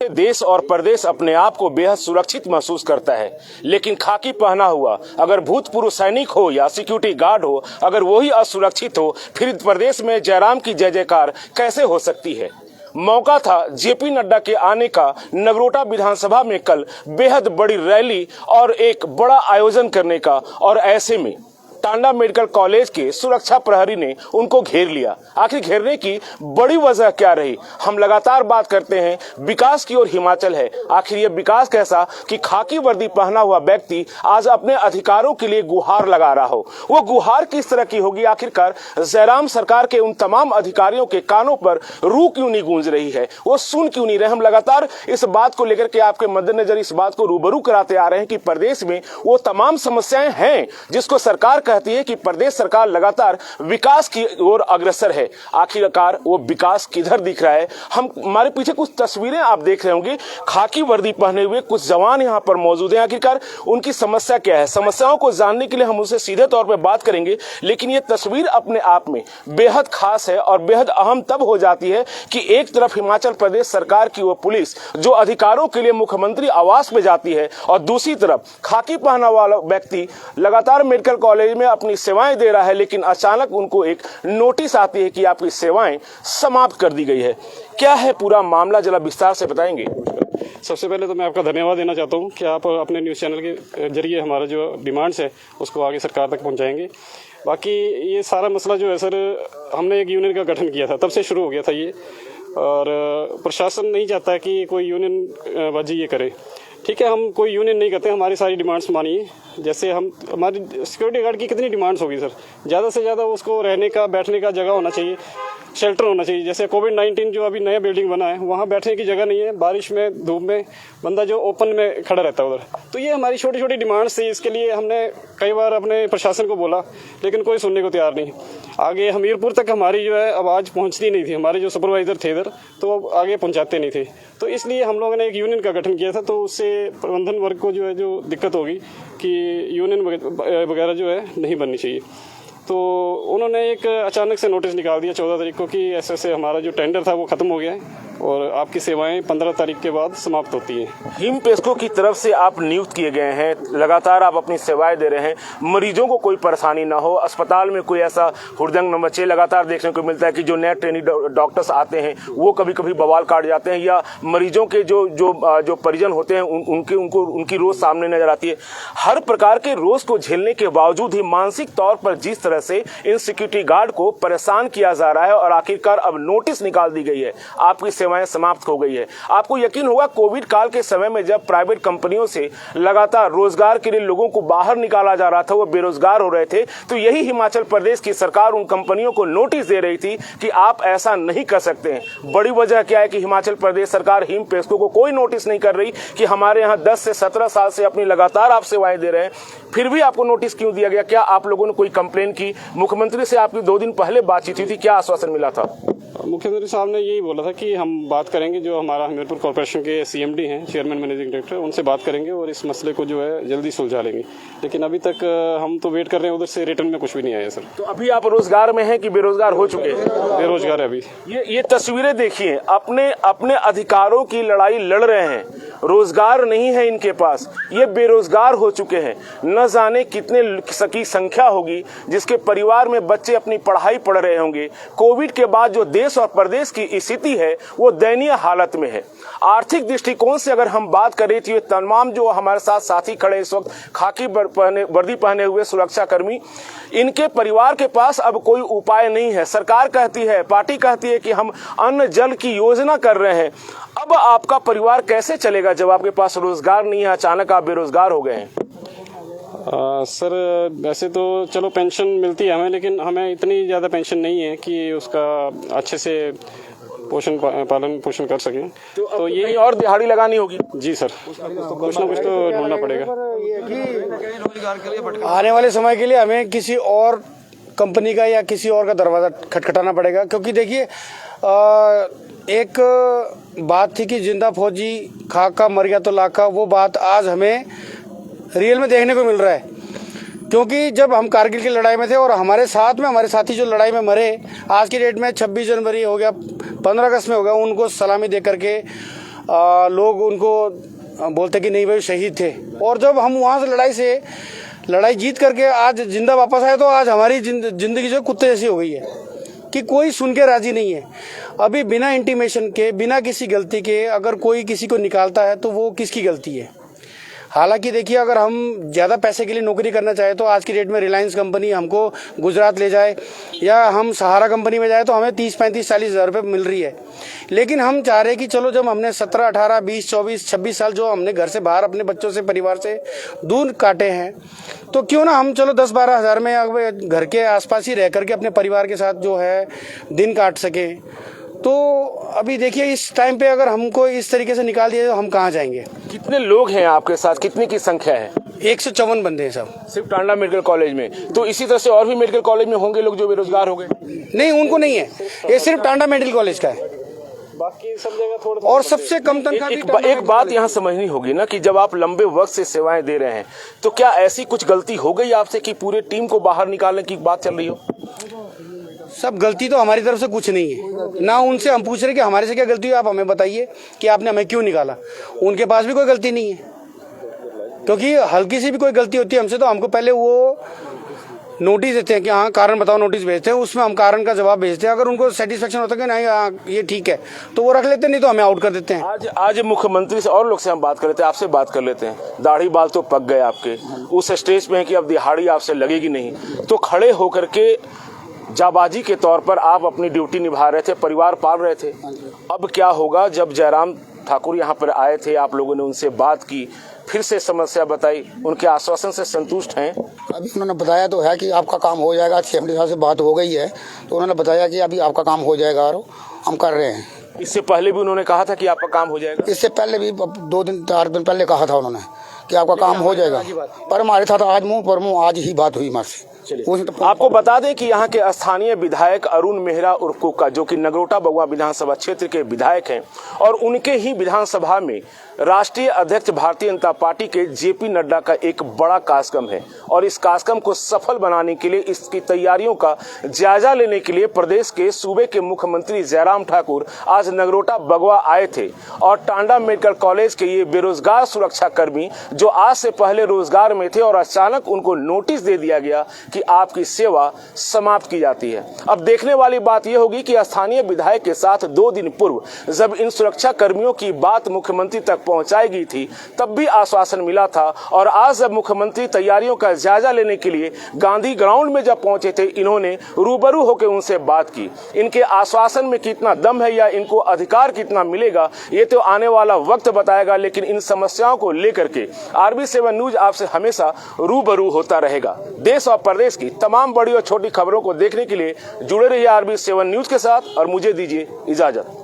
देश और प्रदेश अपने आप को बेहद सुरक्षित महसूस करता है, लेकिन खाकी पहना हुआ अगर भूतपूर्व सैनिक हो या सिक्योरिटी गार्ड हो, अगर वही असुरक्षित हो, फिर प्रदेश में जयराम की जय जयकार कैसे हो सकती है। मौका था जेपी नड्डा के आने का नगरोटा विधानसभा में कल बेहद बड़ी रैली और एक बड़ा आयोजन करने का, और ऐसे में टांडा मेडिकल कॉलेज के सुरक्षा प्रहरी ने उनको घेर लिया। आखिर घेरने की बड़ी वजह क्या रही? हम लगातार बात करते हैं विकास की ओर हिमाचल है। आखिर ये विकास कैसा कि खाकी वर्दी पहना हुआ व्यक्ति आज अपने अधिकारों के लिए गुहार लगा रहा हो। वो गुहार किस तरह की होगी? आखिरकार जयराम सरकार के उन तमाम अधिकारियों के कानों पर रू क्यों नहीं गूंज रही है? वो सुन क्यों नहीं रहे? हम लगातार इस बात को लेकर के आपके मद्देनजर इस बात को रूबरू कराते आ रहे हैं कि प्रदेश में वो तमाम समस्याएं हैं जिसको सरकार कहती है कि प्रदेश सरकार लगातार विकास की ओर अग्रसर है। आखिरकार वो विकास किधर दिख रहा है? हमारे पीछे कुछ तस्वीरें आप देख रहे होंगे, खाकी वर्दी पहने हुए कुछ जवान यहाँ पर मौजूद हैं। आखिरकार उनकी समस्या क्या है? समस्याओं को जानने के लिए हम उनसे सीधे तौर पर बात करेंगे, लेकिन ये तस्वीर अपने आप में बेहद खास है और बेहद अहम तब हो जाती है कि एक तरफ हिमाचल प्रदेश सरकार की वो पुलिस जो अधिकारों के लिए मुख्यमंत्री आवास में जाती है, और दूसरी तरफ खाकी पहना वाला व्यक्ति लगातार मेडिकल कॉलेज में अपनी सेवाएं दे रहा है, लेकिन अचानक उनको एक नोटिस आती है कि आपकी सेवाएं समाप्त कर दी गई है। क्या है पूरा मामला, जरा विस्तार से बताएंगे। सबसे पहले तो मैं आपका धन्यवाद देना चाहता हूं कि आप अपने न्यूज़ चैनल के जरिए हमारा जो डिमांड्स है उसको आगे सरकार तक पहुंचाएंगे। बाकी ये सारा मसला जो है सर, हमने एक यूनियन का गठन किया था, तब से शुरू हो गया था ये, और प्रशासन नहीं चाहता कि कोई यूनियन बाजी ये करे। ठीक है, हम कोई यूनियन नहीं करते, हमारी सारी डिमांड्स मानिए। जैसे हमारी सिक्योरिटी गार्ड की कितनी डिमांड्स होगी सर? ज़्यादा से ज़्यादा उसको रहने का, बैठने का जगह होना चाहिए, शेल्टर होना चाहिए। जैसे कोविड-19 जो अभी नया बिल्डिंग बना है, वहाँ बैठने की जगह नहीं है, बारिश में धूप में बंदा जो ओपन में खड़ा रहता है उधर। तो ये हमारी छोटी छोटी डिमांड्स थी। इसके लिए हमने कई बार अपने प्रशासन को बोला, लेकिन कोई सुनने को तैयार नहीं। आगे हमीरपुर तक हमारी जो है आवाज़ पहुँचती नहीं थी। हमारे जो सुपरवाइज़र थे इधर, तो वो आगे पहुँचाते नहीं थे। तो इसलिए हम लोगों ने एक यूनियन का गठन किया था। तो उससे प्रबंधन वर्ग को जो है जो दिक्कत होगी कि यूनियन वगैरह जो है नहीं बननी चाहिए। तो उन्होंने एक अचानक से नोटिस निकाल दिया 14 तारीख को कि ऐसे हमारा जो टेंडर था वो ख़त्म हो गया है और आपकी सेवाएं 15 तारीख के बाद समाप्त होती हैं। हिम पेस्को की तरफ से आप नियुक्त किए गए हैं, लगातार आप अपनी सेवाएं दे रहे हैं, मरीजों को कोई परेशानी ना हो, अस्पताल में कोई ऐसा हुड़दंग न मचे। लगातार देखने को मिलता है कि जो नए ट्रेनी डॉक्टर्स आते हैं वो कभी कभी बवाल काट जाते हैं, या मरीजों के जो परिजन होते हैं उनकी रोज सामने नजर आती है। हर प्रकार के रोज को झेलने के बावजूद ही मानसिक तौर पर जिस तरह से इन सिक्योरिटी गार्ड को परेशान किया जा रहा है, और आखिरकार अब नोटिस निकाल दी गई है, आपकी सेवाएं समाप्त हो गई है। आपको यकीन होगा कोविड काल के समय में जब प्राइवेट कंपनियों से लगातार रोजगार के लिए लोगों को बाहर निकाला जा रहा था, वो बेरोजगार हो रहे थे, तो यही हिमाचल प्रदेश की सरकार उन कंपनियों को नोटिस दे रही थी कि आप ऐसा नहीं कर सकते हैं। बड़ी वजह क्या है कि हिमाचल प्रदेश सरकार हिम पेस्को को कोई नोटिस नहीं कर रही कि हमारे यहाँ 10 से 17 साल से अपनी लगातार आप सेवाएं दे रहे हैं, फिर भी आपको नोटिस क्यों दिया गया? क्या आप लोगों ने कोई कंप्लेन की? मुख्यमंत्री से आपकी 2 दिन पहले बातचीत हुई थी, क्या आश्वासन मिला था? मुख्यमंत्री साहब ने यही बोला था कि हम बात करेंगे, जो हमारा हमीरपुर कॉर्पोरेशन के सीएमडी हैं, चेयरमैन मैनेजिंग डायरेक्टर, उनसे बात करेंगे और इस मसले को जो है जल्दी सुलझा लेंगे। लेकिन अभी तक हम तो वेट कर रहे हैं, उधर से रिटर्न में कुछ भी नहीं आया सर। तो अभी आप रोजगार में हैं कि बेरोजगार हो चुके हैं? बेरोजगार है अभी। ये तस्वीरें देखिए, अपने अधिकारों की लड़ाई लड़ रहे हैं, रोजगार नहीं है इनके पास, ये बेरोजगार हो चुके हैं। न जाने कितने की संख्या होगी जिसके परिवार में बच्चे अपनी पढ़ाई पढ़ रहे होंगे। कोविड के बाद जो देश और प्रदेश की स्थिति है वो दयनीय हालत में है। आर्थिक दृष्टिकोण से अगर हम बात करें तो ये तमाम जो हमारे साथ साथी खड़े इस वक्त खाकी वर्दी पहने हुए सुरक्षा कर्मी, इनके परिवार के पास अब कोई उपाय नहीं है। सरकार कहती है, पार्टी कहती है कि हम अन्न जल की योजना कर रहे हैं। अब आपका परिवार कैसे चलेगा जब आपके पास रोजगार नहीं है, अचानक आप बेरोजगार हो गए हैं? सर वैसे तो चलो पेंशन मिलती है हमें, लेकिन हमें इतनी ज़्यादा पेंशन नहीं है कि उसका अच्छे से पालन पोषण कर सकें। तो ये और दिहाड़ी लगानी होगी। जी सर, कुछ ना कुछ तो ढूंढना पड़ेगा। आने वाले समय के लिए हमें किसी और कंपनी का या किसी और का दरवाज़ा खटखटाना पड़ेगा, क्योंकि देखिए एक बात थी कि जिंदा फौजी खाका मर गया तो लाका, वो बात आज हमें रियल में देखने को मिल रहा है। क्योंकि जब हम कारगिल की लड़ाई में थे और हमारे साथ में हमारे साथी जो लड़ाई में मरे, आज की डेट में 26 जनवरी हो गया, 15 अगस्त में हो गया, उनको सलामी दे करके लोग उनको बोलते कि नहीं भाई शहीद थे। और जब हम वहाँ से लड़ाई जीत करके आज जिंदा वापस आए तो आज हमारी जिंदगी जो कुत्ते जैसी हो गई है कि कोई सुन के राजी नहीं है। अभी बिना इंटीमेशन के, बिना किसी गलती के अगर कोई किसी को निकालता है तो वो किसकी गलती है। हालांकि देखिए, अगर हम ज़्यादा पैसे के लिए नौकरी करना चाहें तो आज की डेट में रिलायंस कंपनी हमको गुजरात ले जाए या हम सहारा कंपनी में जाए तो हमें 30, 35, 40 हज़ार रुपये मिल रही है। लेकिन हम चाह रहे हैं कि चलो, जब हमने 17, 18, 20, 24, 26 साल जो हमने घर से बाहर अपने बच्चों से, परिवार से दूर काटे हैं, तो क्यों ना हम चलो 10, 12 हज़ार में घर के आसपास ही रह करके अपने परिवार के साथ जो है दिन काट सकें। तो अभी देखिए, इस टाइम पे अगर हमको इस तरीके से निकाल दिया तो हम कहाँ जाएंगे। कितने लोग हैं आपके साथ, कितनी की संख्या है? 154 बंदे हैं सब, सिर्फ टांडा मेडिकल कॉलेज में। तो इसी तरह से और भी मेडिकल कॉलेज में होंगे लोग जो बेरोजगार हो गए? नहीं, उनको नहीं है, ये सिर्फ टांडा मेडिकल कॉलेज का है। बाकी सब जगह थोड़ा और सबसे कम तनख्वाह भी एक बात यहाँ समझनी होगी ना कि जब आप लंबे वक्त से सेवाएं दे रहे हैं तो क्या ऐसी कुछ गलती हो गई आपसे कि पूरे टीम को बाहर निकालने की बात चल रही हो? सब गलती तो हमारी तरफ से कुछ नहीं है ना। उनसे हम पूछ रहे कि हमारे से क्या गलती हुई, आप हमें बताइए कि आपने हमें क्यों निकाला। उनके पास भी कोई गलती नहीं है, क्योंकि हल्की सी भी कोई गलती होती है हमसे तो हमको पहले वो नोटिस देते हैं कि हाँ कारण बताओ, नोटिस भेजते हैं, उसमें हम कारण का जवाब भेजते हैं। अगर उनको सेटिस्फेक्शन होता है कि नहीं हाँ ये ठीक है तो वो रख लेते हैं, नहीं तो हमें आउट कर देते हैं। आज मुख्यमंत्री से और लोग से हम बात कर लेते हैं, आपसे बात कर लेते हैं। दाढ़ी बाल तो पक गए आपके, उस स्टेज पे है कि अब दिहाड़ी आपसे लगेगी नहीं, तो खड़े होकर के जाबाजी के तौर पर आप अपनी ड्यूटी निभा रहे थे, परिवार पाल रहे थे। अब क्या होगा? जब जयराम ठाकुर यहाँ पर आए थे, आप लोगों ने उनसे बात की, फिर से समस्या बताई, उनके आश्वासन से संतुष्ट हैं? अभी उन्होंने बताया तो है कि आपका काम हो जाएगा। सीएम साहब से बात हो गई है तो उन्होंने बताया कि अभी आपका काम हो जाएगा और हम कर रहे हैं। इससे पहले भी उन्होंने कहा था कि आपका काम हो जाएगा? इससे पहले भी 2 दिन 4 दिन पहले कहा था उन्होंने कि आपका काम हो जाएगा, पर हमारे साथ आज मुंह पर मुंह आज ही बात हुई हमारे से। आपको बता दें कि यहाँ के स्थानीय विधायक अरुण मेहरा उर्फ कुक्का, जो कि नगरोटा बगुआ विधानसभा क्षेत्र के विधायक हैं, और उनके ही विधानसभा में राष्ट्रीय अध्यक्ष भारतीय जनता पार्टी के जेपी नड्डा का एक बड़ा कार्यक्रम है। और इस कार्यक्रम को सफल बनाने के लिए, इसकी तैयारियों का जायजा लेने के लिए प्रदेश के सूबे के मुख्यमंत्री जयराम ठाकुर आज नगरोटा बगुआ आए थे। और टांडा मेडिकल कॉलेज के ये बेरोजगार सुरक्षा कर्मी जो आज से पहले रोजगार में थे और अचानक उनको नोटिस दे दिया गया कि आपकी सेवा समाप्त की जाती है। अब देखने वाली बात यह होगी कि स्थानीय विधायक के साथ 2 दिन पूर्व जब इन सुरक्षा कर्मियों की बात मुख्यमंत्री तक पहुंचाई गई थी तब भी आश्वासन मिला था, और आज जब मुख्यमंत्री तैयारियों का जायजा लेने के लिए गांधी ग्राउंड में जब पहुंचे थे, इन्होंने रूबरू होकर उनसे बात की। इनके आश्वासन में कितना दम है या इनको अधिकार कितना मिलेगा ये तो आने वाला वक्त बताएगा, लेकिन इन समस्याओं को लेकर के RB7 न्यूज आपसे हमेशा रूबरू होता रहेगा। देश और प्रदेश की तमाम बड़ी और छोटी खबरों को देखने के लिए जुड़े रहिए RB7 न्यूज के साथ और मुझे दीजिए इजाजत।